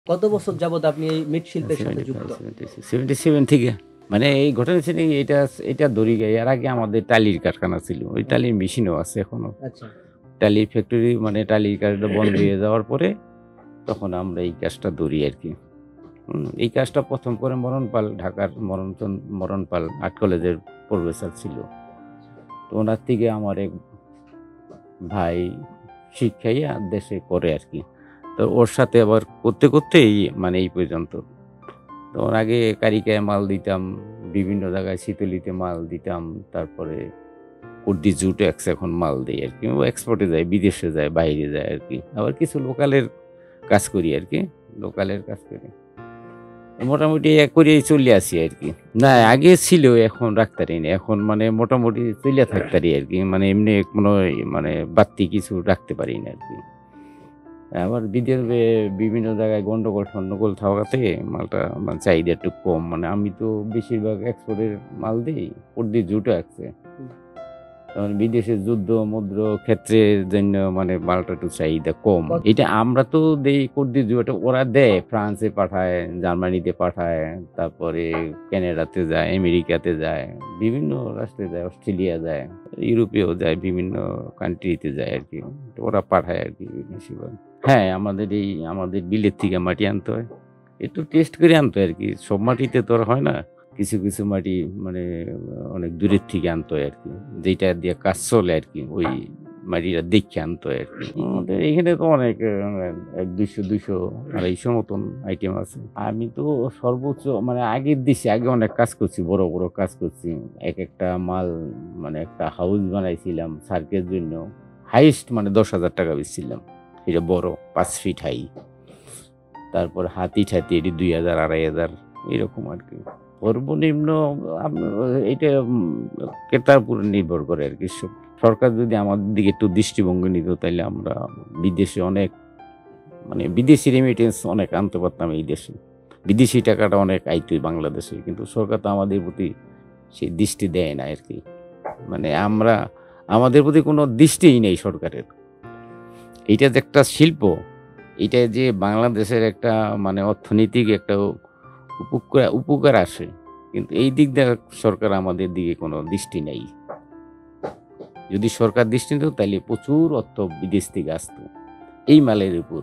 কত বছর যাবত আপনি এই মৃৎশিল্পের সাথে যুক্ত? 77 থেকে। মানে এই ঘটনা হচ্ছে কি, এটা দড়িগাঁই। এর আগে আমাদের টালির কারখানা ছিল। ওই টালির মেশিনও আছে এখনো। আচ্ছা। টালির ফ্যাক্টরি মানে টালির কাজটা বন্ধ হয়ে যাওয়ার পরে তখন আমরা এই কাজটা ধরি আরকি। এই কাজটা ১ম করে মরণ পাল, ঢাকার মরণ পাল আর্ট কলেজের প্রফেসর ছিল। তো ওনার থেকে আমার এক ভাই শিখাইয়া দেশে করে আরকি। তো ওর সাথে আবার করতে মানে এই পর্যন্ত। তো ওর আগে কারিকায় মাল দিতাম, বিভিন্ন জায়গায় শীতলিতে মাল দিতাম। তারপরে কুর্দি জুটেক্স এখন মাল দেই আরকি। ও এক্সপোর্টে যায়, বিদেশে যায়, বাইরে যায় আরকি। আবার কিছু লোকালের কাজ করি আরকি। লোকালের কাজ করি। মোটামুটি করেই চলে আসি আরকি। না আগে ছিল, এখন রাখতারি না। এখন মানে মোটামুটি চইলা থাকতারি আরকি। মানে এমনি কোনো মানে বাড়তি কিছু রাখতে পারি না আরকি। আবার বিদেশে বিভিন্ন জায়গায় গন্ডগোল-টন্ডগোল থাকাতে মালটা মানে চাহিদা একটু কম। মানে আমি তো বেশিরভাগ এক্সপোর্টের মাল দেই, কুর্দি জুটও আছে। তখন বিদেশে যুদ্ধ-মুদ্র ক্ষেত্রের জন্য মানে মালটা একটু চাহিদা কম। এটা আমরা তো দেই কুর্দি জুট, ওরা দেয় ফ্রান্সে পাঠায়, জার্মানিতে পাঠায়, তারপরে কানাডাতে যায়, আমেরিকাতে যায়, বিভিন্ন রাষ্ট্রে যায়, অস্ট্রেলিয়া যায়, ইউরোপেও যায়, বিভিন্ন কান্ট্রিতে যায় আরকি। ওরা পাঠায় আরকি বেশিরভাগ। হ্যাঁ, আমাদের বিলেত থেকে মাটি আনতে হয়। একটু টেস্ট করে আনতে হয় আরকি। সব মাটিতে তো আর হয় না। কিছু মাটি মানে অনেক দূরের থেকে আনতে হয় আরকি। যেইটা দিয়ে কাজ চলে আরকি। ওই মাটিটা দেখে আনতে হয় আরকি। আমাদের এখানে তো অনেক ১-২০০, ২০০, ২৫০ মতন আইটেম আছে। আমি তো সর্বোচ্চ মানে আগে অনেক কাজ করছি। বড় কাজ করছি। একেকটা মাল মানে একটা হাউস বানাইছিলাম সার্কের জন্য। হাইয়েস্ট মানে ৳১০,০০০ বেচছিলাম। এটা বড় ৫ ফিট হাই। তারপর হাতি-ঠাতি এটি ২,০০০, ২,৫০০ এরকম আরকি। সর্বনিম্ন এটা ক্রেতার উপরে নির্ভর করে আরকি। সরকার যদি আমাদের দিকে একটু দৃষ্টিভঙ্গি নিত তাইলে আমরা বিদেশে অনেক মানে বিদেশি রেমিটেন্স অনেক আনতে পারতাম এই দেশে। বিদেশি টাকাটা অনেক আইতই বাংলাদেশে। কিন্তু সরকার তো আমাদের প্রতি সেই দৃষ্টি দেয় না আরকি। মানে আমাদের প্রতি কোনো দৃষ্টিই নেই সরকারের। এইটা যে একটা শিল্প, এটা যে বাংলাদেশের একটা মানে অর্থনৈতিক একটা উপকার আসে। কিন্তু এই দিক দিয়ে সরকার আমাদের দিকে কোনো দৃষ্টি নেই। যদি সরকার দৃষ্টি দিত তাইলে প্রচুর অর্থ বিদেশ থেকে আসতো এই মালের উপর।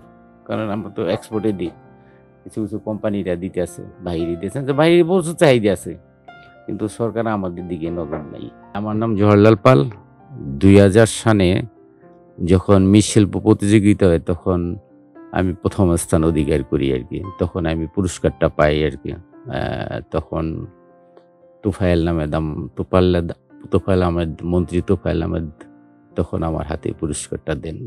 কারণ আমরা তো এক্সপোর্টে দিই। কিছু কোম্পানিরা দিতেছে, বাহিরে দিতেছে। তো বাহিরে প্রচুর চাহিদা আছে। কিন্তু সরকার আমাদের দিকে নজর নাই। আমার নাম জওহরলাল পাল। ২০০০ সালে যখন মৃৎশিল্প প্রতিযোগিতা হয় তখন আমি ১ম স্থান অধিকার করি আরকি। তখন আমি পুরস্কারটা পাই আরকি। তখন তোফায়েল নামে তোফায়েল আহমেদ, মন্ত্রী তোফায়েল আহমেদ তখন আমার হাতে পুরস্কারটা দেন।